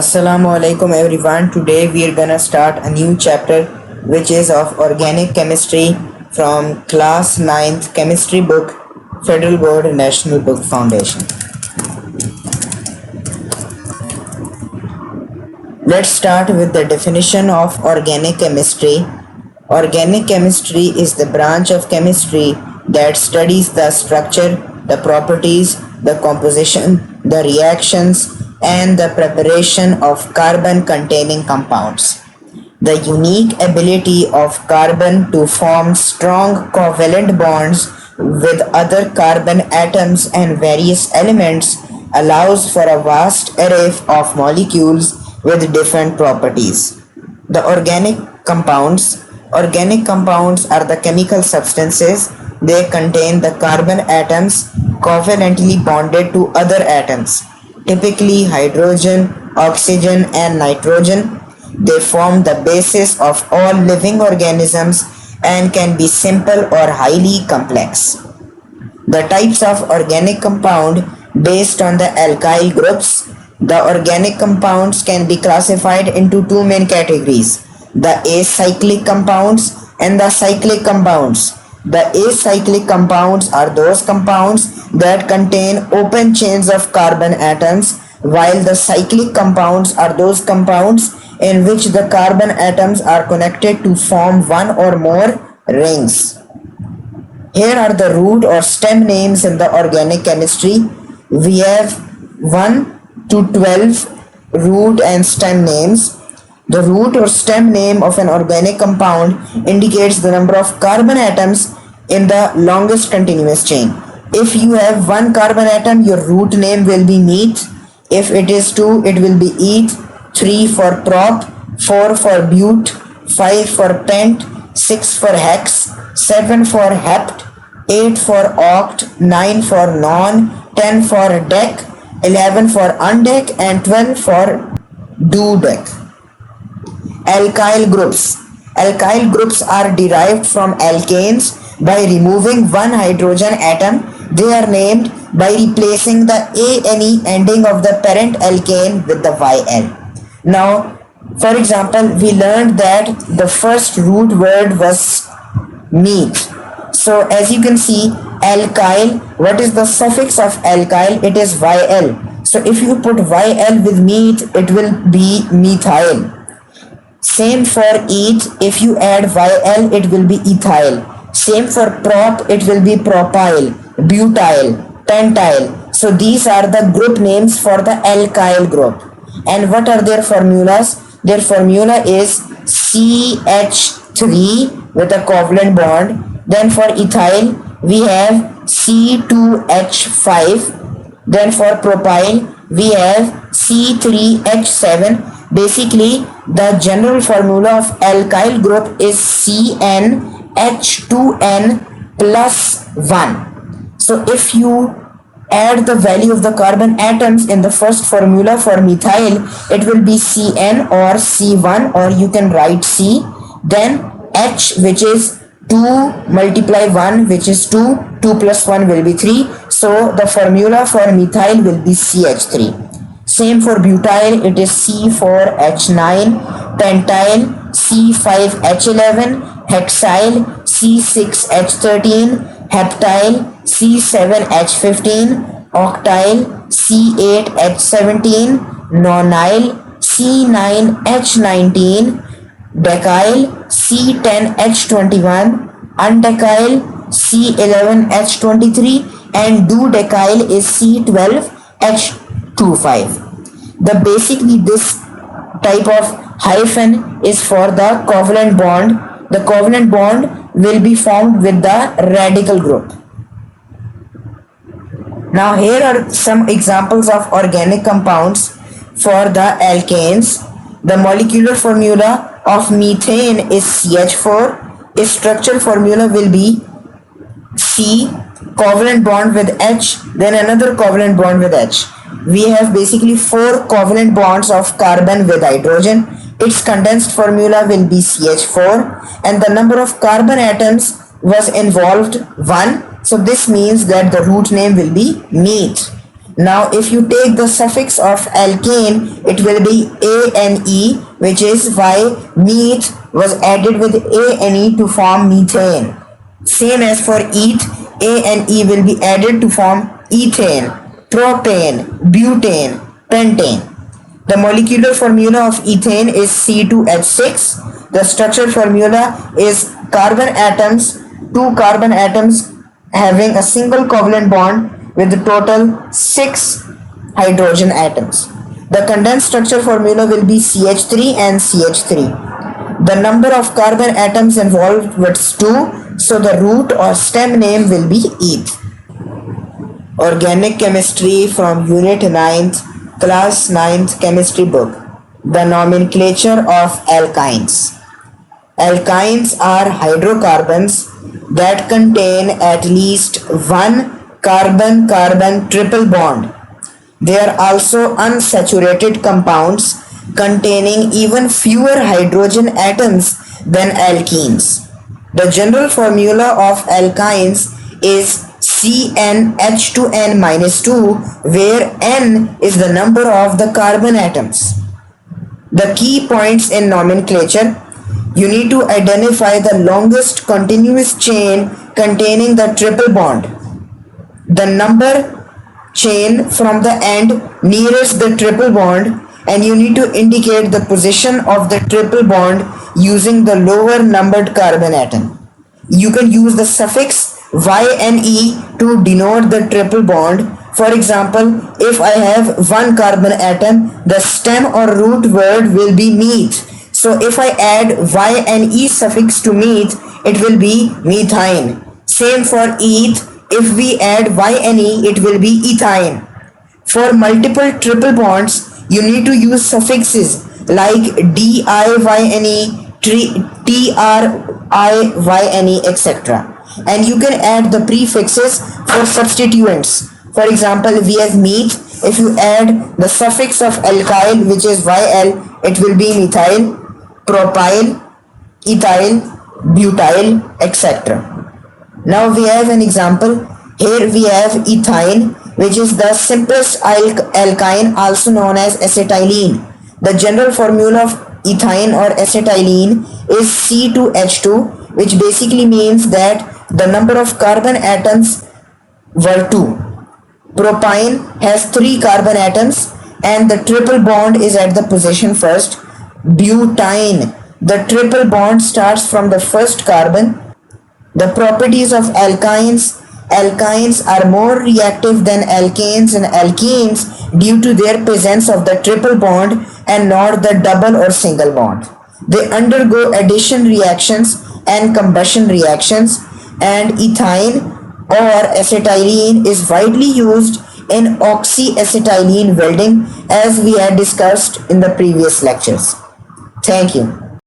Assalamu alaikum everyone. Today we are gonna start a new chapter which is of organic chemistry from class 9th chemistry book, Federal Board National Book Foundation. Let's start with the definition of organic chemistry. Organic chemistry is the branch of chemistry that studies the structure, the properties, the composition, the reactions, and the preparation of carbon containing compounds. The unique ability of carbon to form strong covalent bonds with other carbon atoms and various elements allows for a vast array of molecules with different properties. The organic compounds are the chemical substances. They contain the carbon atoms covalently bonded to other atoms, typically hydrogen, oxygen, and nitrogen. They form the basis of all living organisms and can be simple or highly complex. The types of organic compound based on the alkyl groups. The organic compounds can be classified into two main categories: the acyclic compounds and the cyclic compounds. The acyclic compounds are those compounds that contain open chains of carbon atoms, while the cyclic compounds are those compounds in which the carbon atoms are connected to form one or more rings. Here are the root or stem names in the organic chemistry. We have 1 to 12 root and stem names. The root or stem name of an organic compound indicates the number of carbon atoms in the longest continuous chain. If you have one carbon atom, your root name will be met. If it is two, it will be eth, 3 for prop, 4 for but, 5 for pent, 6 for hex, 7 for hept, 8 for oct, 9 for non, 10 for dec, 11 for undec, and 12 for duodec. Alkyl groups. Alkyl groups are derived from alkanes by removing one hydrogen atom. They are named by replacing the ane ending of the parent alkane with the yl. Now, for example, we learned that the first root word was met. So as you can see, alkyl, what is the suffix of alkyl? It is yl. So if you put yl with met, it will be methyl. Same for eth, if you add yl, it will be ethyl. Same for prop, it will be propyl, butyl, pentyl. So these are the group names for the alkyl group. And what are their formulas? Their formula is CH3 with a covalent bond. Then for ethyl, we have C2H5. Then for propyl, we have C3H7. Basically, the general formula of alkyl group is CnH2n plus 1. So if you add the value of the carbon atoms in the first formula for methyl, it will be Cn or C1, or you can write C. Then H, which is 2 multiply 1, which is 2. 2 plus 1 will be 3. So the formula for methyl will be CH3. Same for butyl, it is C4H9, pentyl C5H11, hexyl C6H13, heptyl C7H15, octyl C8H17, nonyl C9H19, decyl C10H21, undecyl C11H23, and dudecyl is C12H25. Basically this type of hyphen is for the covalent bond. The covalent bond will be formed with the radical group. Now here are some examples of organic compounds for the alkanes. The molecular formula of methane is CH4. Its structural formula will be C, covalent bond with H, then another covalent bond with H. We have basically 4 covalent bonds of carbon with hydrogen. Its condensed formula will be CH4, and the number of carbon atoms was involved 1. So this means that the root name will be met. Now if you take the suffix of alkane, it will be ane, which is why meth was added with ane to form methane. Same as for eth, ane will be added to form ethane, propane, butane, pentane. The molecular formula of ethane is C2H6. The structure formula is carbon atoms, two carbon atoms having a single covalent bond with a total 6 hydrogen atoms. The condensed structure formula will be CH3 and CH3. The number of carbon atoms involved was 2, so the root or stem name will be eth. Organic Chemistry from Unit 9th, Class 9th Chemistry book. The nomenclature of alkynes. Alkynes are hydrocarbons that contain at least one carbon-carbon triple bond. They are also unsaturated compounds containing even fewer hydrogen atoms than alkenes. The general formula of alkynes is CnH2n-2, where N is the number of the carbon atoms. The key points in nomenclature: you need to identify the longest continuous chain containing the triple bond, the number chain from the end nearest the triple bond, and you need to indicate the position of the triple bond using the lower numbered carbon atom. You can use the suffix YNE to denote the triple bond. For example, if I have one carbon atom, the stem or root word will be meth. So if I add YNE suffix to meth, it will be methine. Same for eth. If we add YNE, it will be ethyne. For multiple triple bonds, you need to use suffixes like DIYNE, TRIYNE, etc. And you can add the prefixes for substituents. For example, we have meth. If you add the suffix of alkyl, which is YL, it will be methyl, propyl, ethyl, butyl, etc. Now we have an example. Here we have ethyne, which is the simplest alkyne, also known as acetylene. The general formula of ethyne or acetylene is C2H2, which basically means that the number of carbon atoms were 2. Propyne has 3 carbon atoms and the triple bond is at the position first. Butane, the triple bond starts from the first carbon. The properties of alkynes: alkynes are more reactive than alkanes and alkenes due to their presence of the triple bond and not the double or single bond. They undergo addition reactions and combustion reactions, and ethyne or acetylene is widely used in oxyacetylene welding, as we had discussed in the previous lectures. Thank you.